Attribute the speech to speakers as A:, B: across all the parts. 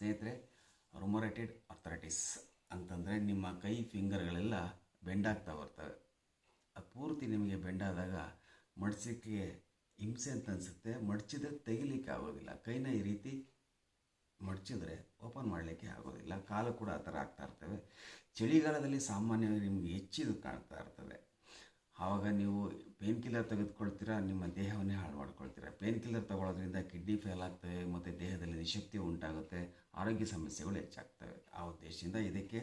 A: ಸ್ನೇಹಿತರೆ, ರುಮೊರೆಟೆಡ್ ಆರ್ಥರೈಟಿಸ್ ಅಂತಂದರೆ ನಿಮ್ಮ ಕೈ ಫಿಂಗರ್ಗಳೆಲ್ಲ ಬೆಂಡಾಗ್ತಾ ಬರ್ತವೆ. ಅದು ಪೂರ್ತಿ ನಿಮಗೆ ಬೆಂಡಾದಾಗ ಮಡ್ಚೋಕ್ಕೆ ಹಿಂಸೆ ಅಂತ ಅನಿಸುತ್ತೆ. ಮಡ್ಚಿದ್ರೆ ತೆಗಿಲಿಕ್ಕೆ ಆಗೋದಿಲ್ಲ. ಕೈನ ಈ ರೀತಿ ಮಡ್ಚಿದ್ರೆ ಓಪನ್ ಮಾಡಲಿಕ್ಕೆ ಆಗೋದಿಲ್ಲ. ಕಾಲು ಕೂಡ ಆ ಥರ ಆಗ್ತಾ ಇರ್ತವೆ. ಚಳಿಗಾಲದಲ್ಲಿ ಸಾಮಾನ್ಯವಾಗಿ ನಿಮಗೆ ಹೆಚ್ಚಿದು ಕಾಣ್ತಾ ಇರ್ತದೆ. ಆವಾಗ ನೀವು ಪೇನ್ ಕಿಲ್ಲರ್ ತೆಗೆದುಕೊಳ್ತೀರಾ, ನಿಮ್ಮ ದೇಹವನ್ನೇ ಹಾಳು ಮಾಡ್ಕೊಳ್ತೀರಾ. ಪೇನ್ ಕಿಲ್ಲರ್ ತಗೊಳ್ಳೋದ್ರಿಂದ ಕಿಡ್ನಿ ಫೇಲ್ ಆಗ್ತವೆ ಮತ್ತು ದೇಹದಲ್ಲಿ ನಿಶಕ್ತಿ ಉಂಟಾಗುತ್ತೆ, ಆರೋಗ್ಯ ಸಮಸ್ಯೆಗಳು ಹೆಚ್ಚಾಗ್ತವೆ. ಆ ಉದ್ದೇಶದಿಂದ ಇದಕ್ಕೆ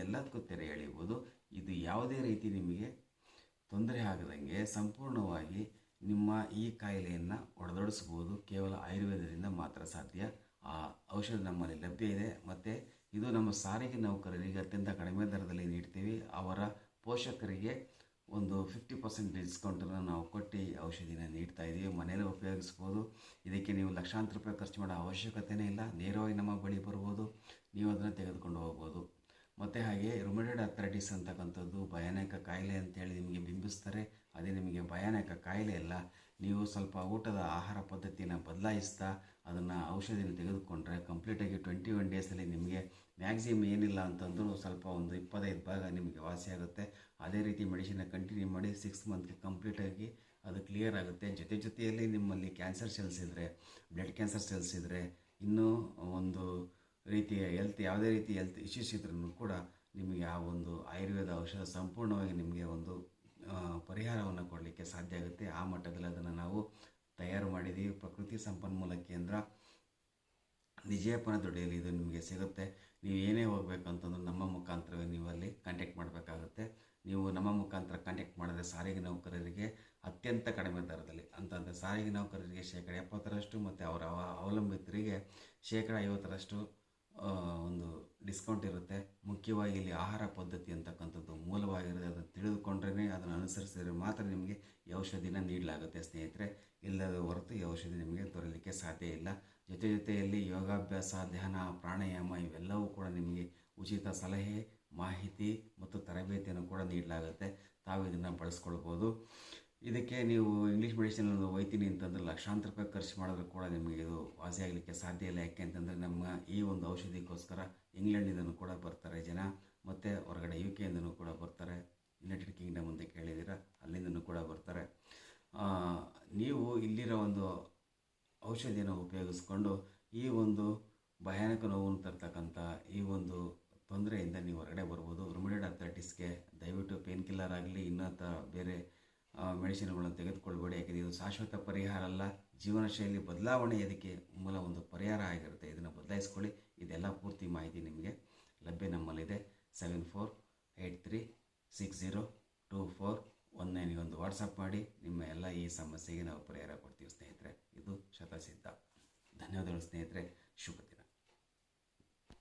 A: ಎಲ್ಲದಕ್ಕೂ ತೆರೆ ಎಳೆಯುವುದು. ಇದು ಯಾವುದೇ ರೀತಿ ನಿಮಗೆ ತೊಂದರೆ ಆಗದಂಗೆ ಸಂಪೂರ್ಣವಾಗಿ ನಿಮ್ಮ ಈ ಕಾಯಿಲೆಯನ್ನು ಹೊಡೆದೊಡಿಸ್ಬೋದು. ಕೇವಲ ಆಯುರ್ವೇದದಿಂದ ಮಾತ್ರ ಸಾಧ್ಯ. ಆ ಔಷಧ ನಮ್ಮಲ್ಲಿ ಲಭ್ಯ ಇದೆ. ಮತ್ತು ಇದು ನಮ್ಮ ಸಾರಿಗೆ ನೌಕರರಿಗೆ ಅತ್ಯಂತ ಕಡಿಮೆ ದರದಲ್ಲಿ ನೀಡ್ತೀವಿ. ಅವರ ಪೋಷಕರಿಗೆ ಒಂದು 50% ಡಿಸ್ಕೌಂಟನ್ನು ನಾವು ಕೊಟ್ಟು ಔಷಧಿನ ನೀಡ್ತಾ ಇದ್ದೀವಿ. ಮನೆಯಲ್ಲೇ ಉಪಯೋಗಿಸ್ಬೋದು. ಇದಕ್ಕೆ ನೀವು ಲಕ್ಷಾಂತರ ರೂಪಾಯಿ ಖರ್ಚು ಮಾಡೋ ಅವಶ್ಯಕತೆಯೇ ಇಲ್ಲ. ನೇರವಾಗಿ ನಮ್ಮ ಬಳಿ ಬರ್ಬೋದು, ನೀವು ಅದನ್ನು ತೆಗೆದುಕೊಂಡು ಹೋಗ್ಬೋದು. ಮತ್ತು ಹಾಗೆ ರುಮೊರೆಟೆಡ್ ಆರ್ಥರೈಟಿಸ್ ಅಂತಕ್ಕಂಥದ್ದು ಭಯಾನಕ ಕಾಯಿಲೆ ಅಂತೇಳಿ ನಿಮಗೆ ಬಿಂಬಿಸ್ತಾರೆ. ಅದೇ ನಿಮಗೆ ಭಯಾನಕ ಕಾಯಿಲೆ ಇಲ್ಲ. ನೀವು ಸ್ವಲ್ಪ ಊಟದ ಆಹಾರ ಪದ್ಧತಿಯನ್ನು ಬದಲಾಯಿಸ್ತಾ ಅದನ್ನು ಔಷಧಿನ ತೆಗೆದುಕೊಂಡ್ರೆ ಕಂಪ್ಲೀಟಾಗಿ 21 ಡೇಸಲ್ಲಿ ನಿಮಗೆ ಮ್ಯಾಕ್ಸಿಮಮ್ ಏನಿಲ್ಲ ಅಂತಂದರೂ ಸ್ವಲ್ಪ ಒಂದು 25 ಭಾಗ ನಿಮಗೆ ವಾಸಿಯಾಗುತ್ತೆ. ಅದೇ ರೀತಿ ಮೆಡಿಸಿನ್ನ ಕಂಟಿನ್ಯೂ ಮಾಡಿ 6 ಮಂತ್ಗೆ ಕಂಪ್ಲೀಟಾಗಿ ಅದು ಕ್ಲಿಯರ್ ಆಗುತ್ತೆ. ಜೊತೆಯಲ್ಲಿ ನಿಮ್ಮಲ್ಲಿ ಕ್ಯಾನ್ಸರ್ ಸೆಲ್ಸ್ ಇದ್ದರೆ, ಬ್ಲಡ್ ಕ್ಯಾನ್ಸರ್ ಸೆಲ್ಸ್ ಇದ್ದರೆ, ಇನ್ನೂ ಒಂದು ರೀತಿಯ ಯಾವುದೇ ರೀತಿ ಹೆಲ್ತ್ ಇಶ್ಯೂಸ್ ಇದ್ರೂ ಕೂಡ ನಿಮಗೆ ಆ ಒಂದು ಆಯುರ್ವೇದ ಔಷಧ ಸಂಪೂರ್ಣವಾಗಿ ನಿಮಗೆ ಒಂದು ಪರಿಹಾರವನ್ನು ಕೊಡಲಿಕ್ಕೆ ಸಾಧ್ಯ ಆಗುತ್ತೆ. ಆ ಮಟ್ಟದಲ್ಲಿ ಅದನ್ನು ನಾವು ತಯಾರು ಮಾಡಿದ್ದೀವಿ. ಪ್ರಕೃತಿ ಸಂಪನ್ಮೂಲ ಕೇಂದ್ರ, ವಿಜಯಪುರ ದೊಡ್ಡಿಯಲ್ಲಿ ಇದು ನಿಮಗೆ ಸಿಗುತ್ತೆ. ನೀವು ಏನೇ ಹೋಗಬೇಕಂತಂದ್ರೂ ನಮ್ಮ ಮುಖಾಂತರವೇ ನೀವು ಅಲ್ಲಿ ಕಾಂಟ್ಯಾಕ್ಟ್ ಮಾಡಬೇಕಾಗುತ್ತೆ. ನೀವು ನಮ್ಮ ಮುಖಾಂತರ ಕಾಂಟ್ಯಾಕ್ಟ್ ಮಾಡಿದ್ರೆ ಸಾರಿಗೆ ನೌಕರರಿಗೆ ಅತ್ಯಂತ ಕಡಿಮೆ ದರದಲ್ಲಿ ಅಂತಂದರೆ ಸಾರಿಗೆ ನೌಕರರಿಗೆ 70% ಮತ್ತು ಅವರ ಅವಲಂಬಿತರಿಗೆ 50% ಒಂದು ಡಿಸ್ಕೌಂಟ್ ಇರುತ್ತೆ. ಮುಖ್ಯವಾಗಿ ಇಲ್ಲಿ ಆಹಾರ ಪದ್ಧತಿ ಅಂತಕ್ಕಂಥದ್ದು ಮೂಲವಾಗಿರುತ್ತೆ. ಅದನ್ನು ತಿಳಿದುಕೊಂಡ್ರೇ ಅದನ್ನು ಅನುಸರಿಸಿದರೆ ಮಾತ್ರ ನಿಮಗೆ ಈ ಔಷಧಿನ ನೀಡಲಾಗುತ್ತೆ ಸ್ನೇಹಿತರೆ. ಇಲ್ಲದ ಹೊರತು ಈ ಔಷಧಿ ನಿಮಗೆ ದೊರೆಯಲಿಕ್ಕೆ ಸಾಧ್ಯ ಇಲ್ಲ. ಜೊತೆಯಲ್ಲಿ ಯೋಗಾಭ್ಯಾಸ, ಧ್ಯಾನ, ಪ್ರಾಣಾಯಾಮ ಇವೆಲ್ಲವೂ ಕೂಡ ನಿಮಗೆ ಉಚಿತ ಸಲಹೆ, ಮಾಹಿತಿ ಮತ್ತು ತರಬೇತಿಯನ್ನು ಕೂಡ ನೀಡಲಾಗುತ್ತೆ. ತಾವು ಇದನ್ನು ಬಳಸ್ಕೊಳ್ಬೋದು. ಇದಕ್ಕೆ ನೀವು ಇಂಗ್ಲೀಷ್ ಮೆಡಿಸಿನಲ್ಲಿ ಹೋಗ್ತೀನಿ ಅಂತಂದರೆ ಲಕ್ಷಾಂತರ ರೂಪಾಯಿ ಖರ್ಚು ಮಾಡಿದ್ರು ಕೂಡ ನಿಮಗೆ ಇದು ವಾಸಿಯಾಗಲಿಕ್ಕೆ ಸಾಧ್ಯ ಇಲ್ಲ. ಯಾಕೆ ಅಂತಂದರೆ ನಮ್ಮ ಈ ಒಂದು ಔಷಧಿಗೋಸ್ಕರ ಇಂಗ್ಲೆಂಡಿಂದನೂ ಕೂಡ ಬರ್ತಾರೆ ಜನ, ಮತ್ತು ಹೊರಗಡೆ UK ಇಂದನೂ ಕೂಡ ಬರ್ತಾರೆ. ಯುನೈಟೆಡ್ ಕಿಂಗ್ಡಮ್ ಅಂತ ಕೇಳಿದ್ದೀರಾ, ಅಲ್ಲಿಂದನೂ ಕೂಡ ಬರ್ತಾರೆ. ನೀವು ಇಲ್ಲಿರೋ ಒಂದು ಔಷಧಿಯನ್ನು ಉಪಯೋಗಿಸ್ಕೊಂಡು ಈ ಒಂದು ಭಯಾನಕ ನೋವನ್ನು ತರ್ತಕ್ಕಂಥ ಈ ಒಂದು ತೊಂದರೆಯಿಂದ ನೀವು ಹೊರಗಡೆ ಬರ್ಬೋದು. ರುಮೊರೆಟೆಡ್ ಆರ್ಥರೈಟಿಸ್ಗೆ ದಯವಿಟ್ಟು ಪೇನ್ ಕಿಲ್ಲರ್ ಆಗಲಿ ಇನ್ನೂ ಬೇರೆ ಮೆಡಿಸಿನ್ಗಳನ್ನು ತೆಗೆದುಕೊಳ್ಬೇಡಿ. ಯಾಕೆಂದರೆ ಇದು ಶಾಶ್ವತ ಪರಿಹಾರ ಅಲ್ಲ, ಜೀವನ ಶೈಲಿ ಬದಲಾವಣೆ ಇದಕ್ಕೆ ಮೂಲ ಒಂದು ಪರಿಹಾರ ಆಗಿರುತ್ತೆ. ಇದನ್ನು ಬದಲಾಯಿಸ್ಕೊಳ್ಳಿ. ಇದೆಲ್ಲ ಪೂರ್ತಿ ಮಾಹಿತಿ ನಿಮಗೆ ಲಭ್ಯ ನಮ್ಮಲ್ಲಿದೆ. 7483602419 ಒಂದು ವಾಟ್ಸಪ್ ಮಾಡಿ. ನಿಮ್ಮ ಎಲ್ಲ ಈ ಸಮಸ್ಯೆಗೆ ನಾವು ಪರಿಹಾರ ಕೊಡ್ತೀವಿ ಸ್ನೇಹಿತರೆ. ಇದು ಶತಸಿದ್ಧ. ಧನ್ಯವಾದಗಳು ಸ್ನೇಹಿತರೆ. ಶುಭ ದಿನ.